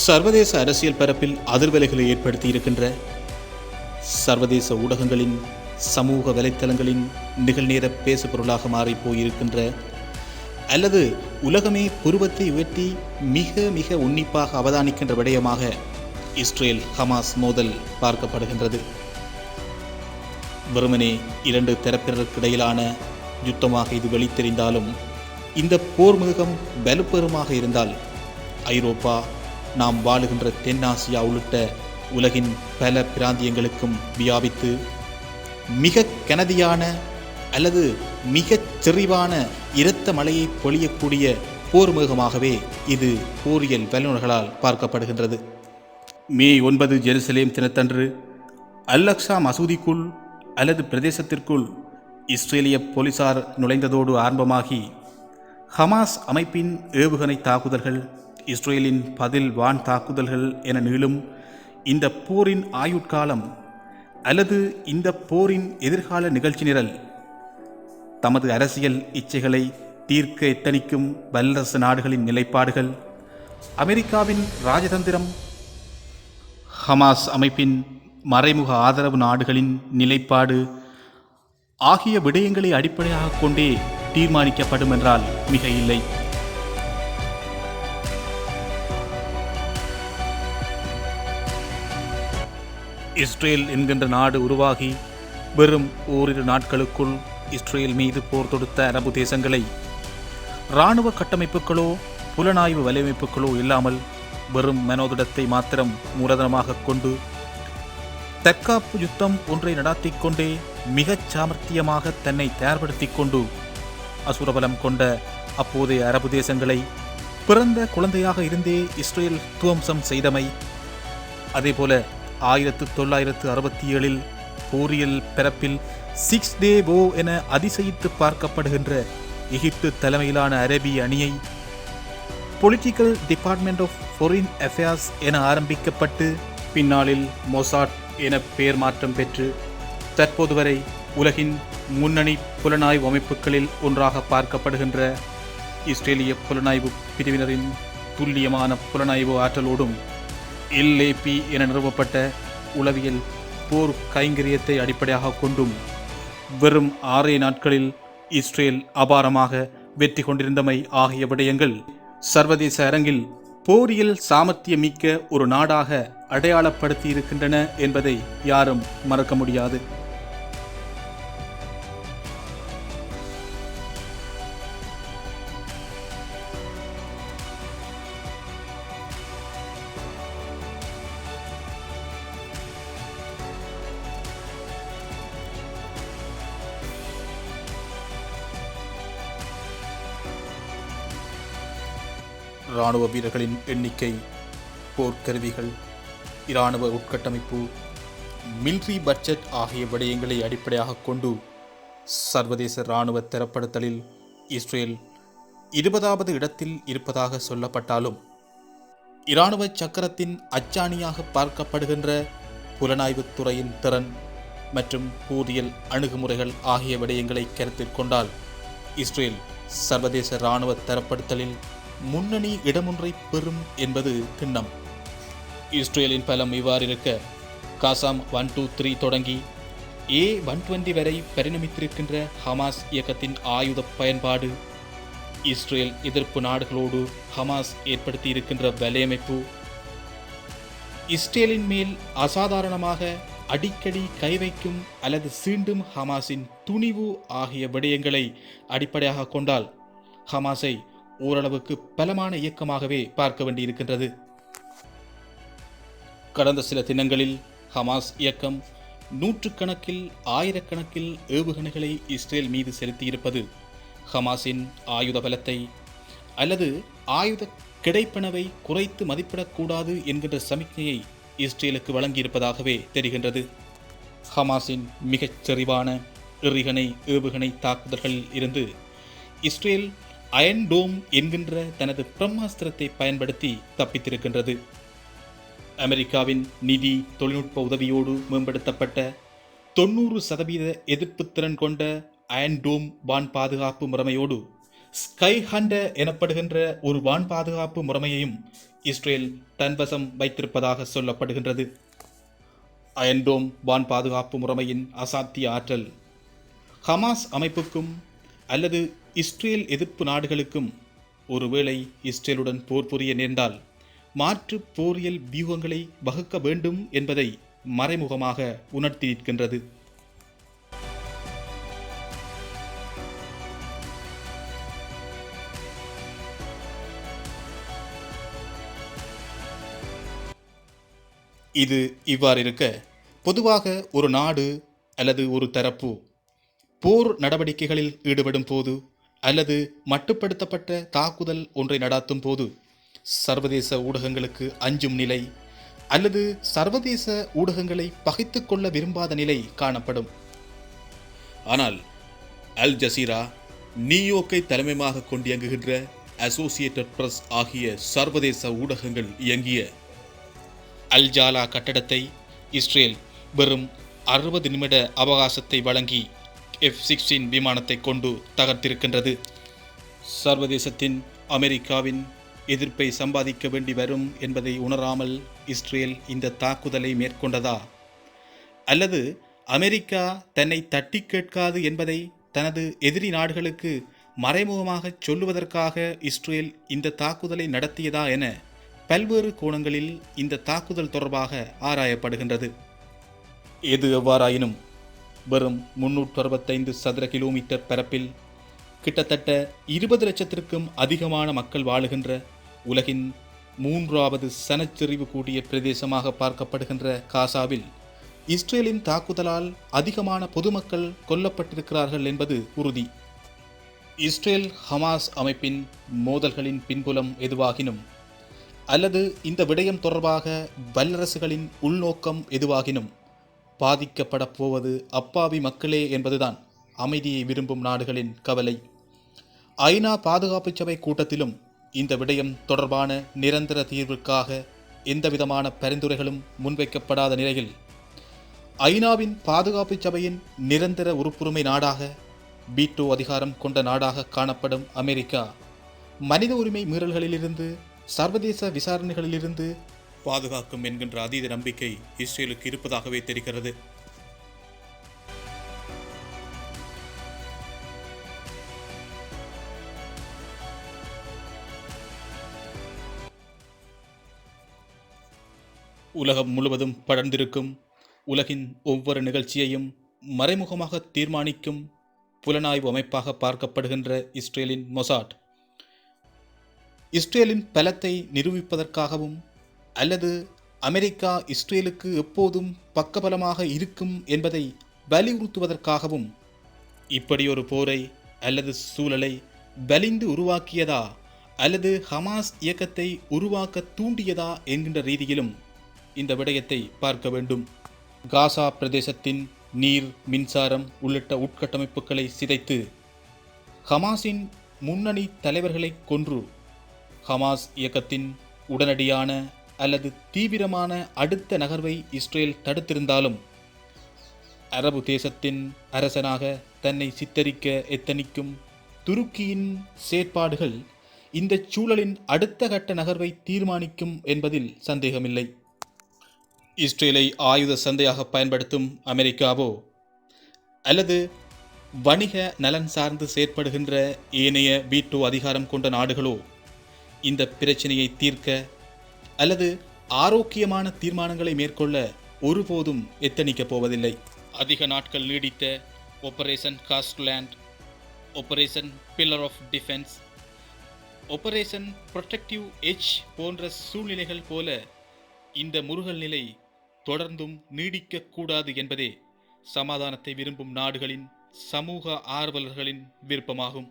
சர்வதேச அரசியல் பரப்பில் அதிர்வலைகளை ஏற்படுத்தி இருக்கின்ற சர்வதேச ஊடகங்களின் சமூக வலைத்தளங்களின் நிகழ்நேர பேசுபொருளாக மாறிப்போயிருக்கின்ற அல்லது உலகமே புருவத்தை உயர்த்தி மிக மிக உன்னிப்பாக அவதானிக்கின்ற விடயமாக இஸ்ரேல் ஹமாஸ் மோதல் பார்க்கப்படுகின்றது. வெறுமனே இரண்டு தரப்பினருக்கிடையிலான யுத்தமாக இது வெளித்தெரிந்தாலும் இந்த போர் மிருகம் வலுப்பெறுமாக இருந்தால் ஐரோப்பா, நாம் வாழுகின்ற தென்னாசியா உள்ளிட்ட உலகின் பல பிராந்தியங்களுக்கும் வியாபித்து மிக கனதியான அல்லது மிகச் செறிவான இரத்த மழையை பொழியக்கூடிய போர் மிருகமாகவே இது போரியல் வல்லுநர்களால் பார்க்கப்படுகின்றது. மே 9 ஜெருசலேம் தினத்தன்று அல்-அக்ஸா மசூதிக்குள் அல்லது பிரதேசத்திற்குள் இஸ்ரேலிய போலீசார் நுழைந்ததோடு ஆரம்பமாகி ஹமாஸ் அமைப்பின் ஏவுகணை தாக்குதல்கள், இஸ்ரேலின் பதில் வான் தாக்குதல்கள் என நீளும் இந்த போரின் ஆயுட்காலம் அல்லது இந்த போரின் எதிர்கால நிகழ்ச்சி நிரல் தமது அரசியல் இச்சைகளை தீர்க்க எத்தனிக்கும் வல்லரசு நாடுகளின் நிலைப்பாடுகள், அமெரிக்காவின் ராஜதந்திரம், ஹமாஸ் அமைப்பின் மறைமுக ஆதரவு நாடுகளின் நிலைப்பாடு ஆகிய விடயங்களை அடிப்படையாக கொண்டே தீர்மானிக்கப்படும் என்றால் மிக இல்லை. இஸ்ரேல் என்கின்ற நாடு உருவாகி வெறும் ஓரிரு நாட்களுக்குள் இஸ்ரேல் மீது போர் தொடுத்த அரபு தேசங்களை இராணுவ கட்டமைப்புகளோ புலனாய்வு வலையமைப்புகளோ இல்லாமல் வெறும் மனோதிடத்தை மாத்திரம் மூலதனமாக கொண்டு தற்காப்பு யுத்தம் ஒன்றை நடாத்தி கொண்டே மிகச் சாமர்த்தியமாக தன்னை தயார்படுத்தி கொண்டு அசுரபலம் கொண்ட அப்போதைய அரபு தேசங்களை பிறந்த குழந்தையாக இருந்தே இஸ்ரேல் துவம்சம் செய்தமை, அதேபோல 1967 போரியல் பரப்பில் 6 டே வோ என அதிசயித்து பார்க்கப்படுகின்ற எகிப்து தலைமையிலான அரேபிய அணியை political department of foreign affairs என ஆரம்பிக்கப்பட்டு பின்னாளில் மொசாட் என பெயர் மாற்றம் பெற்று தற்போது வரை உலகின் முன்னணி புலனாய்வு அமைப்புகளில் ஒன்றாக பார்க்கப்படுகின்ற இஸ்ரேலிய புலனாய்வு பிரிவினரின் துல்லியமான புலனாய்வு ஆற்றலோடும் LAP என நிறுவப்பட்ட உளவியல் போர் கைங்கரியத்தை அடிப்படையாக கொண்டும் வெறும் 6 நாட்களில் இஸ்ரேல் அபாரமாக வெற்றி கொண்டிருந்தமை ஆகிய விடயங்கள் சர்வதேச அரங்கில் போரியல் சாமர்த்தியமிக்க ஒரு நாடாக அடையாளப்படுத்தி இருக்கின்றன என்பதை யாரும் மறக்க முடியாது. இராணுவ வீரர்களின் எண்ணிக்கை, போர்க்கருவிகள், இராணுவ உட்கட்டமைப்பு, மிலிட்ரி பட்ஜெட் ஆகிய விடயங்களை அடிப்படையாக கொண்டு சர்வதேச இராணுவ தரப்படுத்தலில் இஸ்ரேல் 20வது இடத்தில் இருப்பதாக சொல்லப்பட்டாலும் இராணுவ சக்கரத்தின் அச்சாணியாக பார்க்கப்படுகின்ற புலனாய்வுத் துறையின் திறன் மற்றும் போரியல் அணுகுமுறைகள் ஆகிய விடயங்களை கருத்தில் கொண்டால் இஸ்ரேல் சர்வதேச இராணுவ தரப்படுத்தலில் முன்னணி இடமொன்றை பெறும் என்பது திண்ணம். இஸ்ரேலின் பலம் இவ்வாறு இருக்க, காசாம் 123 தொடங்கி A120 வரை பரிணமித்திருக்கின்ற ஹமாஸ் இயக்கத்தின் ஆயுத பயன்பாடு, இஸ்ரேல் எதிர்ப்பு நாடுகளோடு ஹமாஸ் ஏற்படுத்தியிருக்கின்ற வலையமைப்பு, இஸ்ரேலின் மேல் அசாதாரணமாக அடிக்கடி கை வைக்கும் அல்லது சீண்டும் ஹமாஸின் துணிவு ஆகிய விடயங்களை அடிப்படையாக கொண்டால் ஹமாஸை ஓரளவுக்கு பலமான இயக்கமாகவே பார்க்க வேண்டியிருக்கின்றது. கடந்த சில தினங்களில் ஹமாஸ் இயக்கம் நூற்றுக்கணக்கில் ஆயிரக்கணக்கில் ஏவுகணைகளை இஸ்ரேல் மீது செலுத்தியிருப்பது ஹமாஸின் ஆயுத பலத்தை அல்லது ஆயுத கிடைப்பனவை குறைத்து மதிப்பிடக்கூடாது என்கின்ற சமிக்ஞையை இஸ்ரேலுக்கு வழங்கியிருப்பதாகவே தெரிகின்றது. ஹமாஸின் மிகச் செறிவான எறிகணை ஏவுகணை தாக்குதல்களில் இருந்து இஸ்ரேல் அயன் டோம் என்கின்ற தனது பிரம்மாஸ்திரத்தை பயன்படுத்தி தப்பித்திருக்கின்றது. அமெரிக்காவின் நிதி தொழில்நுட்ப உதவியோடு மேம்படுத்தப்பட்ட 90% எதிர்ப்பு திறன் கொண்ட அயன் டோம் வான் பாதுகாப்பு முறைமையோடு ஸ்கை ஹண்டர் எனப்படுகின்ற ஒரு வான் பாதுகாப்பு முறைமையையும் இஸ்ரேல் தன்வசம் வைத்திருப்பதாக சொல்லப்படுகின்றது. அயன்டோம் வான் பாதுகாப்பு முறைமையின் அசாத்திய ஆற்றல் ஹமாஸ் அமைப்புக்கும் அல்லது இஸ்ரேல் எதிர்ப்பு நாடுகளுக்கும் ஒருவேளை இஸ்ரேலுடன் போர் புரிய நேர்ந்தால் மாற்று போரியல் வியூகங்களை வகுக்க வேண்டும் என்பதை மறைமுகமாக உணர்த்தி நிற்கின்றது. இது இவ்வாறு இருக்க, பொதுவாக ஒரு நாடு அல்லது ஒரு தரப்பு போர் நடவடிக்கைகளில் ஈடுபடும் போது அல்லது மட்டுப்படுத்தப்பட்ட தாக்குதல் ஒன்றை நடாத்தும் போது சர்வதேச ஊடகங்களுக்கு அஞ்சும் நிலை அல்லது சர்வதேச ஊடகங்களை பகைத்து கொள்ள விரும்பாத நிலை காணப்படும். ஆனால் அல் ஜசீரா, நியூயோர்க்கை தலைமையாக கொண்டு இயங்குகின்ற அசோசியேட்டட் பிரஸ் ஆகிய சர்வதேச ஊடகங்கள் இயங்கிய அல் ஜாலா கட்டடத்தை இஸ்ரேல் வெறும் 60 நிமிட அவகாசத்தை வழங்கி F-16 விமானத்தை கொண்டு தகர்த்திருக்கின்றது. சர்வதேசத்தின் அமெரிக்காவின் எதிர்ப்பை சம்பாதிக்க வேண்டி வரும் என்பதை உணராமல் இஸ்ரேல் இந்த தாக்குதலை மேற்கொண்டதா, அல்லது அமெரிக்கா தன்னை தட்டி கேட்காது என்பதை தனது எதிரி நாடுகளுக்கு மறைமுகமாக சொல்லுவதற்காக இஸ்ரேல் இந்த தாக்குதலை நடத்தியதா என பல்வேறு கோணங்களில் இந்த தாக்குதல் தொடர்பாக ஆராயப்படுகின்றது. எது எவ்வாறாயினும் வெறும் 365 சதுர கிலோமீட்டர் பரப்பில் கிட்டத்தட்ட 20 லட்சத்திற்கும் அதிகமான மக்கள் வாழுகின்ற உலகின் 3வது சனச்செறிவு கூடிய பிரதேசமாக பார்க்கப்படுகின்ற காசாவில் இஸ்ரேலின் தாக்குதலால் அதிகமான பொதுமக்கள் கொல்லப்பட்டிருக்கிறார்கள் என்பது உறுதி. இஸ்ரேல் ஹமாஸ் அமைப்பின் மோதல்களின் பின்புலம் எதுவாகினும் அல்லது இந்த விடயம் தொடர்பாக வல்லரசுகளின் உள்நோக்கம் எதுவாகினும் பாதிக்கப்பட போவது அப்பாவி மக்களே என்பதுதான் அமைதியை விரும்பும் நாடுகளின் கவலை. ஐநா பாதுகாப்பு சபை கூட்டத்திலும் இந்த விடயம் தொடர்பான நிரந்தர தீர்வுக்காக எந்தவிதமான பரிந்துரைகளும் முன்வைக்கப்படாத நிலையில் ஐநாவின் பாதுகாப்பு சபையின் நிரந்தர உறுப்புரிமை நாடாக வீட்டோ அதிகாரம் கொண்ட நாடாக காணப்படும் அமெரிக்கா மனித உரிமை மீறல்களிலிருந்து சர்வதேச விசாரணைகளிலிருந்து பாதுகாக்கும் என்கின்ற அதீத நம்பிக்கை இஸ்ரேலுக்கு இருப்பதாகவே தெரிகிறது. உலகம் முழுவதும் படர்ந்திருக்கும் உலகின் ஒவ்வொரு நிகழ்ச்சியையும் மறைமுகமாக தீர்மானிக்கும் புலனாய்வு அமைப்பாக பார்க்கப்படுகின்ற இஸ்ரேலின் மொசாட் இஸ்ரேலின் பலத்தை நிரூபிப்பதற்காகவும் அல்லது அமெரிக்கா இஸ்ரேலுக்கு எப்போதும் பக்கபலமாக இருக்கும் என்பதை வலியுறுத்துவதற்காகவும் இப்படியொரு போரை அல்லது சூழலை வலிந்து உருவாக்கியதா அல்லது ஹமாஸ் இயக்கத்தை உருவாக்க தூண்டியதா என்கின்ற ரீதியிலும் இந்த விடயத்தை பார்க்க வேண்டும். காசா பிரதேசத்தின் நீர், மின்சாரம் உள்ளிட்ட உட்கட்டமைப்புகளை சிதைத்து ஹமாஸின் முன்னணி தலைவர்களை கொன்று ஹமாஸ் இயக்கத்தின் உடனடியான அல்லது தீவிரமான அடுத்த நகர்வை இஸ்ரேல் தடுத்திருந்தாலும் அரபு தேசத்தின் அரசனாக தன்னை சித்தரிக்க எத்தனிக்கும் துருக்கியின் செயற்பாடுகள் இந்த சூழலின் அடுத்த கட்ட நகர்வை தீர்மானிக்கும் என்பதில் சந்தேகமில்லை. இஸ்ரேலை ஆயுத சந்தையாக பயன்படுத்தும் அமெரிக்காவோ அல்லது வணிக நலன் சார்ந்து செயற்படுகின்ற ஏனைய வீட்டோ அதிகாரம் கொண்ட நாடுகளோ இந்த பிரச்சனையை தீர்க்க அல்லது ஆரோக்கியமான தீர்மானங்களை மேற்கொள்ள ஒருபோதும் எத்தனிக்கப் போவதில்லை. அதிக நாட்கள் நீடித்த Operation Cast Lead, Operation Pillar of Defence, Operation Protective Edge போன்ற சூழ்நிலைகள் போல இந்த முறுகல் நிலை தொடர்ந்தும் நீடிக்கக்கூடாது என்பதே சமாதானத்தை விரும்பும் நாடுகளின் சமூக ஆர்வலர்களின் விருப்பமாகும்.